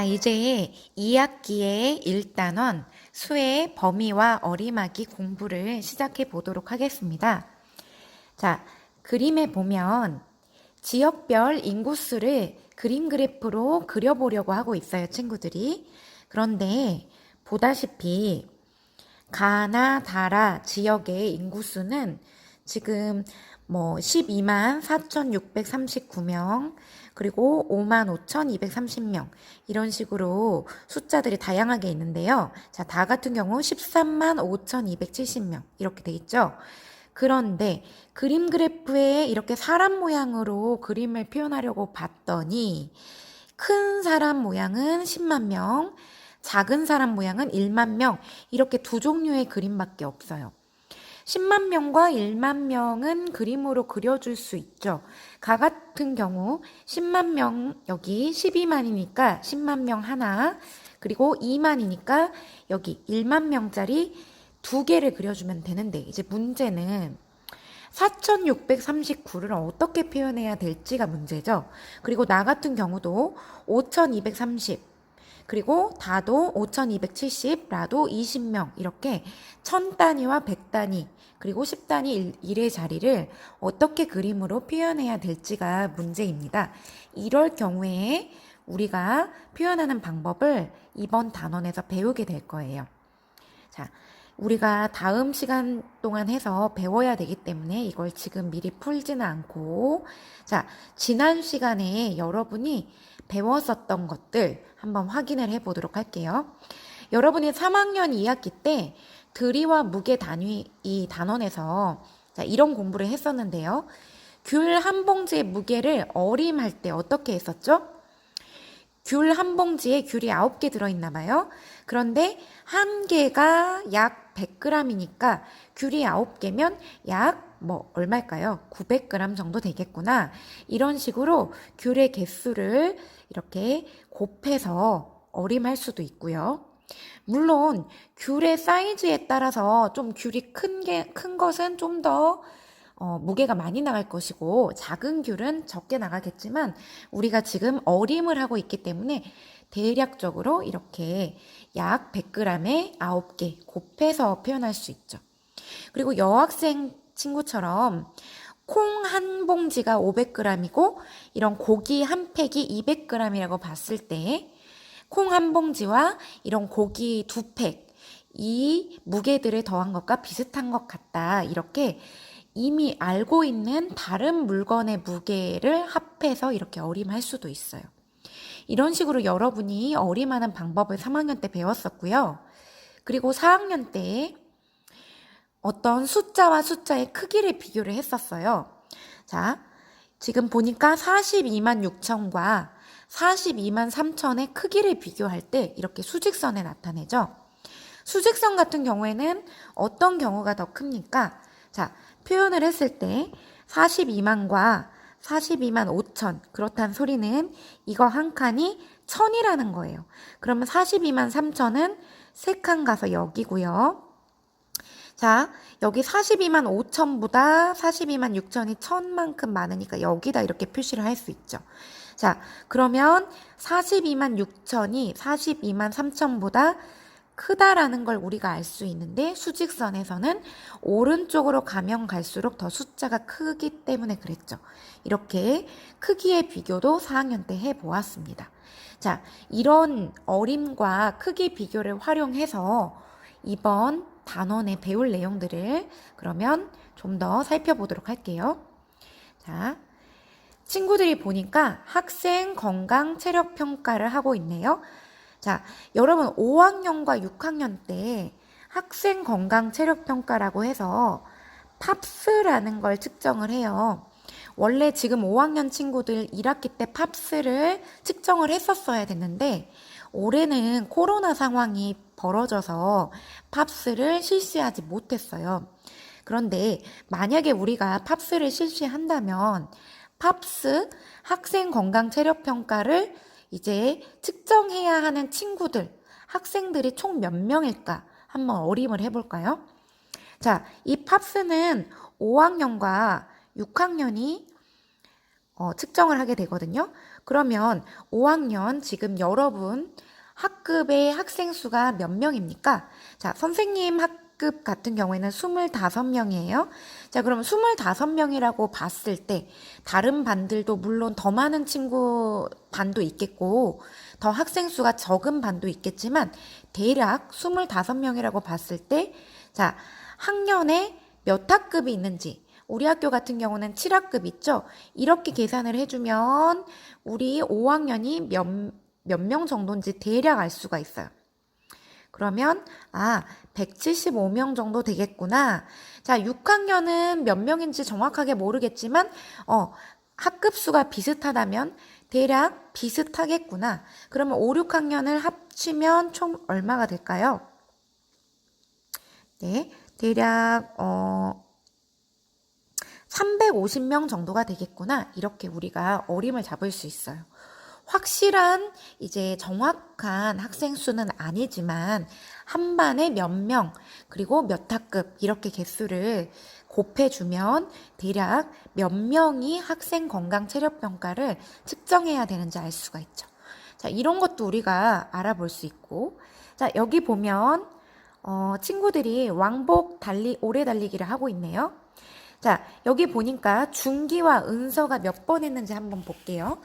자, 이제 2학기의 1단원 수의 범위와 어림하기 공부를 시작해 보도록 하겠습니다. 자, 그림에 보면 지역별 인구수를 그림 그래프로 그려보려고 하고 있어요, 친구들이. 그런데 보다시피 가나 다라 지역의 인구수는 지금 12만 4,639명, 그리고 5만 5,230명, 이런 식으로 숫자들이 다양하게 있는데요. 자, 다 같은 경우 13만 5,270명, 이렇게 돼 있죠. 그런데 그림 그래프에 이렇게 사람 모양으로 그림을 표현하려고 봤더니 큰 사람 모양은 10만 명, 작은 사람 모양은 1만 명, 이렇게 두 종류의 그림밖에 없어요. 10만 명과 1만 명은 그림으로 그려줄 수 있죠. 가 같은 경우 10만 명, 여기 12만이니까 10만 명 하나, 그리고 2만이니까 여기 1만 명짜리 두 개를 그려주면 되는데, 이제 문제는 4,639를 어떻게 표현해야 될지가 문제죠. 그리고 나 같은 경우도 5,230, 그리고 다도 5,270, 라도 20명, 이렇게 1000단위와 100단위, 그리고 10단위 1의 자리를 어떻게 그림으로 표현해야 될지가 문제입니다. 이럴 경우에 우리가 표현하는 방법을 이번 단원에서 배우게 될 거예요. 자, 우리가 다음 시간 동안 해서 배워야 되기 때문에 이걸 지금 미리 풀지는 않고, 자, 지난 시간에 여러분이 배웠었던 것들 한번 확인을 해보도록 할게요. 여러분이 3학년 2학기 때 들이와 무게 단위 이 단원에서 자, 이런 공부를 했었는데요. 귤 한 봉지의 무게를 어림할 때 어떻게 했었죠? 귤 한 봉지에 귤이 9개 들어있나 봐요. 그런데 한 개가 약 100g이니까 귤이 9개면 약 얼마일까요? 900g 정도 되겠구나. 이런 식으로 귤의 개수를 이렇게 곱해서 어림할 수도 있고요. 물론 귤의 사이즈에 따라서 좀 귤이 큰 것은 좀 더 무게가 많이 나갈 것이고 작은 귤은 적게 나가겠지만 우리가 지금 어림을 하고 있기 때문에 대략적으로 이렇게 약 100g에 9개 곱해서 표현할 수 있죠. 그리고 여학생 친구처럼 콩 한 봉지가 500g이고 이런 고기 한 팩이 200g이라고 봤을 때 콩 한 봉지와 이런 고기 두 팩, 이 무게들을 더한 것과 비슷한 것 같다. 이렇게 이미 알고 있는 다른 물건의 무게를 합해서 이렇게 어림할 수도 있어요. 이런 식으로 여러분이 어림하는 방법을 3학년 때 배웠었고요. 그리고 4학년 때 어떤 숫자와 숫자의 크기를 비교를 했었어요. 자, 지금 보니까 42만 6천과 42만 3천의 크기를 비교할 때 이렇게 수직선에 나타내죠. 수직선 같은 경우에는 어떤 경우가 더 큽니까? 자, 표현을 했을 때 42만과 42만 5천, 그렇다는 소리는 이거 한 칸이 1000이라는 거예요. 그러면 42만 3천은 3칸 가서 여기고요. 자, 여기 42만 5천보다 42만 6천이 1000만큼 많으니까 여기다 이렇게 표시를 할 수 있죠. 자, 그러면 42만 6천이 42만 3천보다 크다라는 걸 우리가 알 수 있는데 수직선에서는 오른쪽으로 가면 갈수록 더 숫자가 크기 때문에 그랬죠. 이렇게 크기의 비교도 4학년 때 해보았습니다. 자, 이런 어림과 크기 비교를 활용해서 이번 단원에 배울 내용들을 그러면 좀 더 살펴보도록 할게요. 자, 친구들이 보니까 학생 건강 체력 평가를 하고 있네요. 자, 여러분 5학년과 6학년 때 학생 건강 체력 평가라고 해서 팝스라는 걸 측정을 해요. 원래 지금 5학년 친구들 1학기 때 팝스를 측정을 했었어야 됐는데 올해는 코로나 상황이 벌어져서 팝스를 실시하지 못했어요. 그런데 만약에 우리가 팝스를 실시한다면 팝스 학생 건강 체력 평가를 이제 측정해야 하는 친구들, 학생들이 총 몇 명일까? 한번 어림을 해볼까요? 자, 이 팝스는 5학년과 6학년이 측정을 하게 되거든요. 그러면 5학년 지금 여러분 학급의 학생 수가 몇 명입니까? 자, 선생님 학급 같은 경우에는 25명이에요. 자, 그럼 25명이라고 봤을 때 다른 반들도 물론 더 많은 친구 반도 있겠고 더 학생 수가 적은 반도 있겠지만 대략 25명이라고 봤을 때 자, 학년에 몇 학급이 있는지 우리 학교 같은 경우는 7학급 있죠? 이렇게 계산을 해주면 우리 5학년이 몇 명 정도인지 대략 알 수가 있어요. 그러면 175명 정도 되겠구나. 자, 6학년은 몇 명인지 정확하게 모르겠지만 학급 수가 비슷하다면 대략 비슷하겠구나. 그러면 5, 6학년을 합치면 총 얼마가 될까요? 네, 대략 350명 정도가 되겠구나. 이렇게 우리가 어림을 잡을 수 있어요. 확실한 이제 정확한 학생 수는 아니지만 한 반에 몇 명, 그리고 몇 학급 이렇게 개수를 곱해주면 대략 몇 명이 학생 건강 체력 평가를 측정해야 되는지 알 수가 있죠. 자, 이런 것도 우리가 알아볼 수 있고, 자, 여기 보면 친구들이 왕복 오래 달리기를 하고 있네요. 자, 여기 보니까 중기와 은서가 몇 번 했는지 한번 볼게요.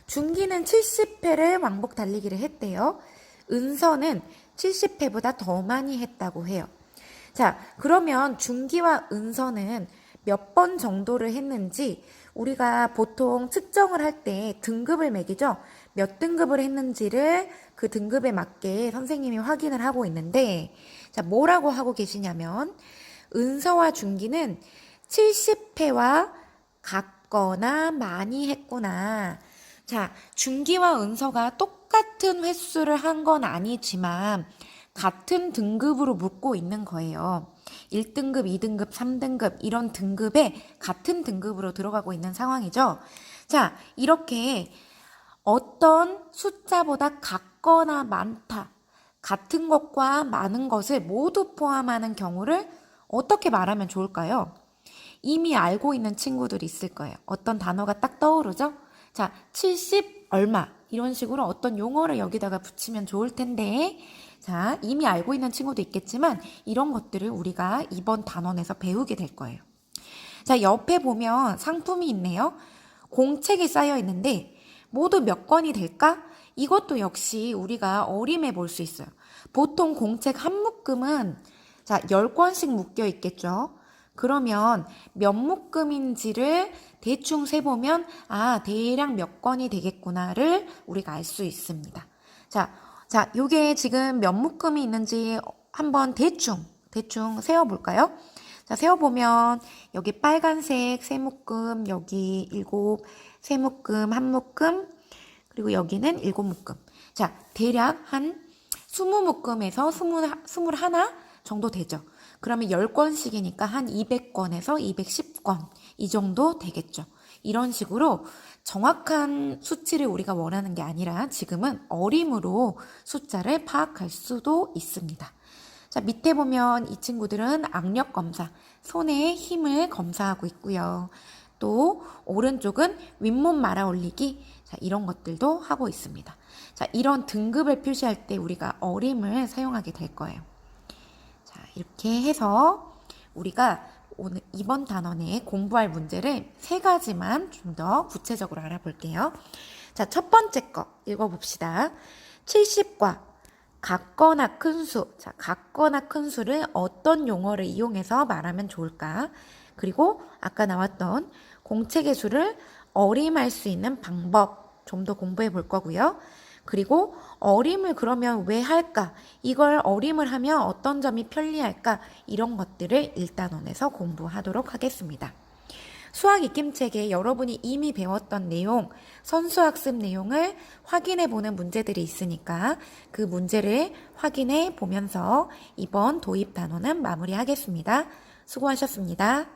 중기는 70회를 왕복 달리기를 했대요. 은서는 70회보다 더 많이 했다고 해요. 자, 그러면 중기와 은서는 몇 번 정도를 했는지 우리가 보통 측정을 할 때 등급을 매기죠. 몇 등급을 했는지를 그 등급에 맞게 선생님이 확인을 하고 있는데, 자, 뭐라고 하고 계시냐면 은서와 중기는 70회와 같거나 많이 했구나. 자, 중기와 은서가 똑같은 횟수를 한 건 아니지만 같은 등급으로 묻고 있는 거예요. 1등급, 2등급, 3등급 이런 등급에 같은 등급으로 들어가고 있는 상황이죠. 자, 이렇게 어떤 숫자보다 같거나 많다, 같은 것과 많은 것을 모두 포함하는 경우를 어떻게 말하면 좋을까요? 이미 알고 있는 친구들이 있을 거예요. 어떤 단어가 딱 떠오르죠? 자, 70 얼마 이런 식으로 어떤 용어를 여기다가 붙이면 좋을 텐데, 자, 이미 알고 있는 친구도 있겠지만 이런 것들을 우리가 이번 단원에서 배우게 될 거예요. 자, 옆에 보면 상품이 있네요. 공책이 쌓여 있는데 모두 몇 권이 될까? 이것도 역시 우리가 어림해 볼 수 있어요. 보통 공책 한 묶음은 자, 10권씩 묶여 있겠죠. 그러면 몇 묶음인지를 대충 세보면 대략 몇 권이 되겠구나를 우리가 알 수 있습니다. 자, 요게 지금 몇 묶음이 있는지 한번 대충 세어볼까요? 자, 세어보면 여기 빨간색 세 묶음, 여기 7, 세 묶음, 한 묶음, 그리고 여기는 7묶음. 자, 대략 한 20묶음에서 21 정도 되죠. 그러면 10권씩이니까 한 200권에서 210권 이 정도 되겠죠. 이런 식으로 정확한 수치를 우리가 원하는 게 아니라 지금은 어림으로 숫자를 파악할 수도 있습니다. 자, 밑에 보면 이 친구들은 악력 검사, 손의 힘을 검사하고 있고요. 또 오른쪽은 윗몸 말아 올리기, 자, 이런 것들도 하고 있습니다. 자, 이런 등급을 표시할 때 우리가 어림을 사용하게 될 거예요. 자, 이렇게 해서 우리가 오늘 이번 단원에 공부할 문제를 3가지만 좀 더 구체적으로 알아볼게요. 자, 첫 번째 거 읽어봅시다. 70과 같거나 큰 수. 자, 같거나 큰 수를 어떤 용어를 이용해서 말하면 좋을까? 그리고 아까 나왔던 공책의 수를 어림할 수 있는 방법 좀 더 공부해 볼 거고요. 그리고 어림을 그러면 왜 할까? 이걸 어림을 하면 어떤 점이 편리할까? 이런 것들을 1단원에서 공부하도록 하겠습니다. 수학 익힘책에 여러분이 이미 배웠던 내용, 선수학습 내용을 확인해 보는 문제들이 있으니까 그 문제를 확인해 보면서 이번 도입 단원은 마무리하겠습니다. 수고하셨습니다.